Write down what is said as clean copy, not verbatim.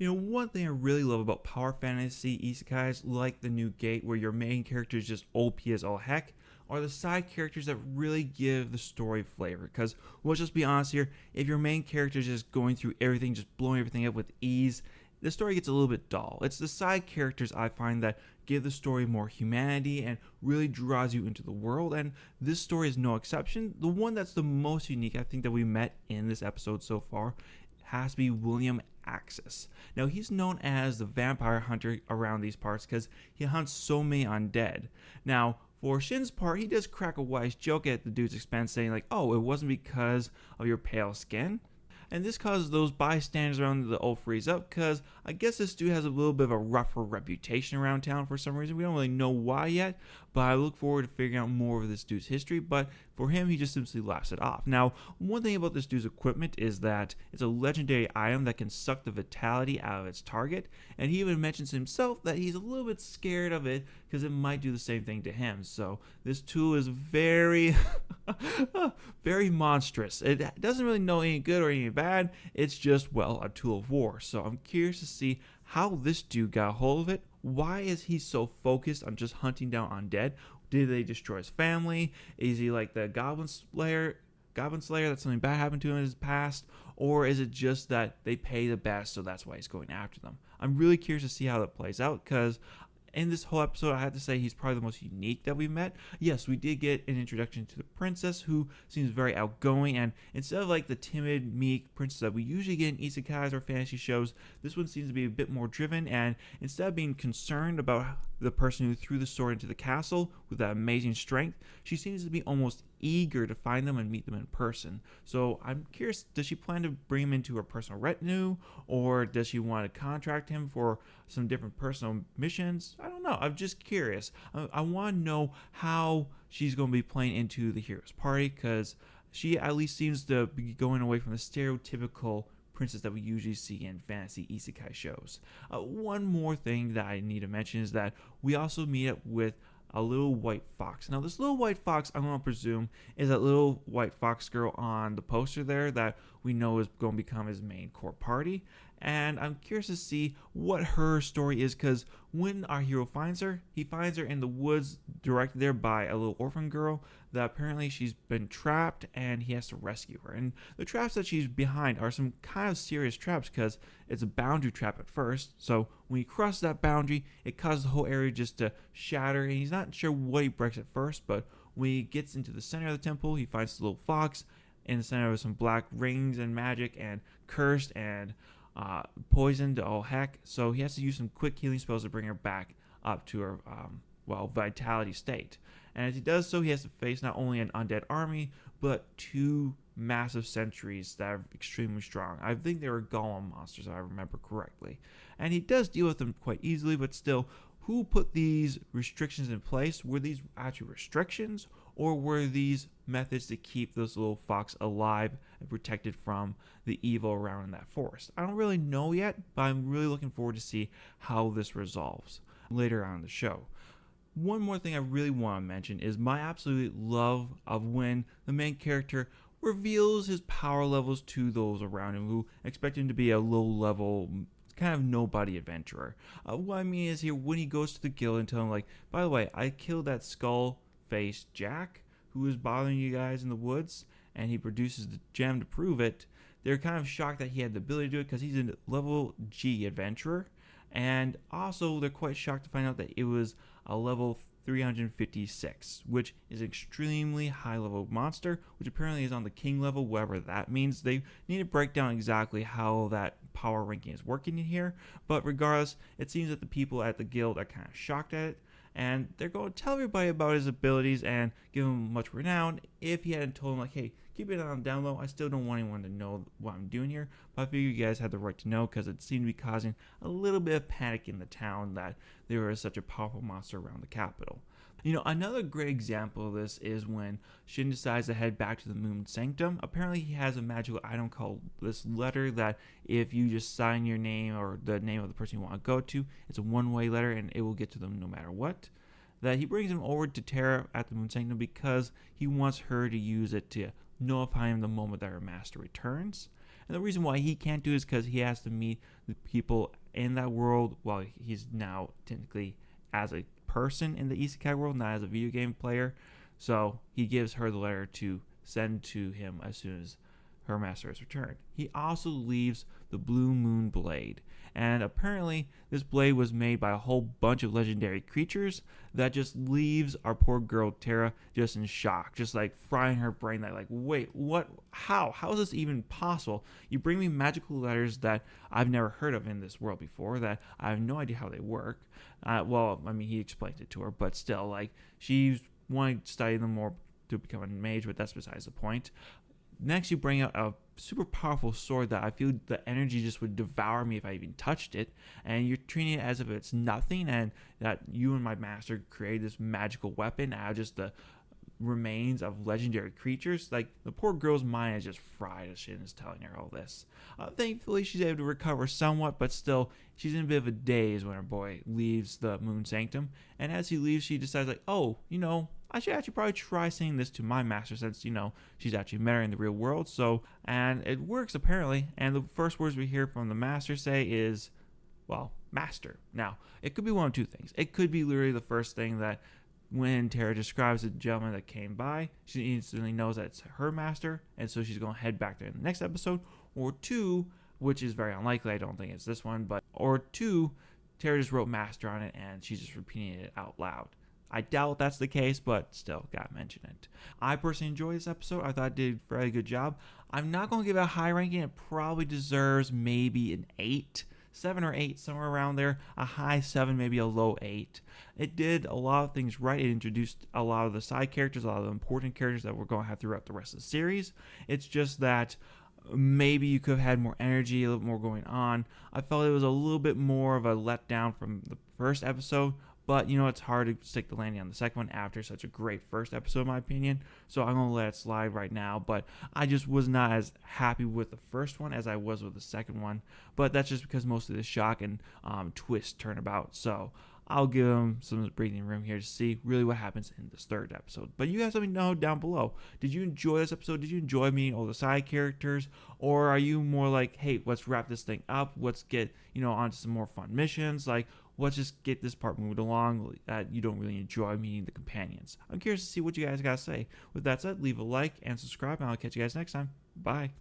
One thing I really love about power fantasy isekais like the New Gate, where your main character is just OP as all heck, are the side characters that really give the story flavor. Because let's just be honest here, if your main character is just going through everything, just blowing everything up with ease, the story gets a little bit dull. It's the side characters I find that give the story more humanity and really draws you into the world, and this story is no exception. The one that's the most unique, I think, that we met in this episode so far has to be William Axis. Now, he's known as the vampire hunter around these parts because he hunts so many undead. Now, for Shin's part, he does crack a wise joke at the dude's expense, saying like, oh, it wasn't because of your pale skin. And this causes those bystanders around the all freeze up, because I guess this dude has a little bit of a rougher reputation around town for some reason. We don't really know why yet, but I look forward to figuring out more of this dude's history. But for him, he just simply laughs it off. Now, one thing about this dude's equipment is that it's a legendary item that can suck the vitality out of its target, and he even mentions himself that he's a little bit scared of it because it might do the same thing to him. So this tool is very very monstrous. It doesn't really know any good or any bad. It's just, well, a tool of war. So I'm curious to see how this dude got a hold of it. Why is he so focused on just hunting down undead? Did they destroy his family? Is he like the Goblin Slayer? That something bad happened to him in his past? Or is it just that they pay the best, so that's why he's going after them? I'm really curious to see how that plays out, because in this whole episode, I have to say he's probably the most unique that we've met. Yes, we did get an introduction to the princess, who seems very outgoing, and instead of like the timid, meek princess that we usually get in isekais or fantasy shows, this one seems to be a bit more driven, and instead of being concerned about the person who threw the sword into the castle with that amazing strength, she seems to be almost eager to find them and meet them in person. So I'm curious, does she plan to bring him into her personal retinue, or does she want to contract him for some different personal missions? I don't know. I'm just curious. I want to know how she's going to be playing into the hero's party, because she at least seems to be going away from the stereotypical princess that we usually see in fantasy isekai shows. One more thing that I need to mention is that we also meet up with a little white fox. Now, this little white fox, I'm going to presume, is that little white fox girl on the poster there that we know is going to become his main core party. And I'm curious to see what her story is, because when our hero finds her, he finds her in the woods, directed there by a little orphan girl that apparently she's been trapped and he has to rescue her. And the traps that she's behind are some kind of serious traps, because it's a boundary trap at first. So when he crosses that boundary, it causes the whole area just to shatter, and he's not sure what he breaks at first, but when he gets into the center of the temple, he finds the little fox in the center of some black rings and magic and cursed and poisoned to all heck. So he has to use some quick healing spells to bring her back up to her vitality state. And as he does so, he has to face not only an undead army, but two massive sentries that are extremely strong. I think they were golem monsters, if I remember correctly. And he does deal with them quite easily, but still, who put these restrictions in place? Were these actually restrictions, or were these methods to keep this little fox alive and protected from the evil around in that forest? I don't really know yet, but I'm really looking forward to see how this resolves later on in the show. One more thing I really want to mention is my absolute love of when the main character reveals his power levels to those around him who expect him to be a low level kind of nobody adventurer. What I mean is here, when he goes to the guild and tell him like, by the way, I killed that skull faced Jack who was bothering you guys in the woods, and he produces the gem to prove it, they're kind of shocked that he had the ability to do it, because he's a level G adventurer. And also they're quite shocked to find out that it was a level 356, which is an extremely high level monster, which apparently is on the king level, whatever that means. They need to break down exactly how that power ranking is working in here, but regardless, it seems that the people at the guild are kind of shocked at it, and they're going to tell everybody about his abilities and give him much renown. If he hadn't told him like, hey, keep it on down low, I still don't want anyone to know what I'm doing here, but I figure you guys have the right to know, because it seemed to be causing a little bit of panic in the town that there was such a powerful monster around the capital. Another great example of this is when Shin decides to head back to the Moon Sanctum. Apparently he has a magical item called this letter that if you just sign your name or the name of the person you want to go to, it's a one-way letter and it will get to them no matter what. That he brings him over to Terra at the Moon Sanctum because he wants her to use it to notify him the moment that her master returns. And the reason why he can't do it is because he has to meet the people in that world while he's now technically as a person in the isekai world, not as a video game player. So he gives her the letter to send to him as soon as her master has returned. He also leaves the Blue Moon Blade, and apparently this blade was made by a whole bunch of legendary creatures that just leaves our poor girl Terra just in shock, just like frying her brain like wait, what, how is this even possible? You bring me magical letters that I've never heard of in this world before, that I have no idea how they work. Well, I mean, he explains it to her, but still, like, she's wanting to study them more to become a mage, but that's besides the point. Next, you bring out a super powerful sword that I feel the energy just would devour me if I even touched it, and you're treating it as if it's nothing, and that you and my master created this magical weapon out of just the remains of legendary creatures. Like, the poor girl's mind is just fried as she is telling her all this. Thankfully, she's able to recover somewhat, but still, she's in a bit of a daze when her boy leaves the Moon Sanctum, and as he leaves, she decides, like, oh, I should actually probably try saying this to my master, since, she's actually met her in the real world. So, and it works apparently. And the first words we hear from the master say is, well, master. Now, it could be one of two things. It could be literally the first thing that when Terra describes the gentleman that came by, she instantly knows that it's her master, and so she's going to head back there in the next episode. Or two, which is very unlikely, I don't think it's this one, or two, Terra just wrote master on it and she's just repeating it out loud. I doubt that's the case, but still, gotta mention it. I personally enjoyed this episode. I thought it did a very good job. I'm not going to give it a high ranking. It probably deserves maybe an 8, 7 or 8, somewhere around there. A high 7, maybe a low 8. It did a lot of things right. It introduced a lot of the side characters, a lot of the important characters that we're going to have throughout the rest of the series. It's just that maybe you could have had more energy, a little more going on. I felt it was a little bit more of a letdown from the first episode. But, it's hard to stick the landing on the second one after such a great first episode, in my opinion. So I'm going to let it slide right now. But I just was not as happy with the first one as I was with the second one. But that's just because most of the shock and twist turn about. So I'll give them some breathing room here to see really what happens in this third episode. But you guys let me know down below. Did you enjoy this episode? Did you enjoy meeting all the side characters? Or are you more like, hey, let's wrap this thing up. Let's get, onto some more fun missions. Like, let's just get this part moved along. You don't really enjoy meeting the companions. I'm curious to see what you guys got to say. With that said, leave a like and subscribe, and I'll catch you guys next time. Bye.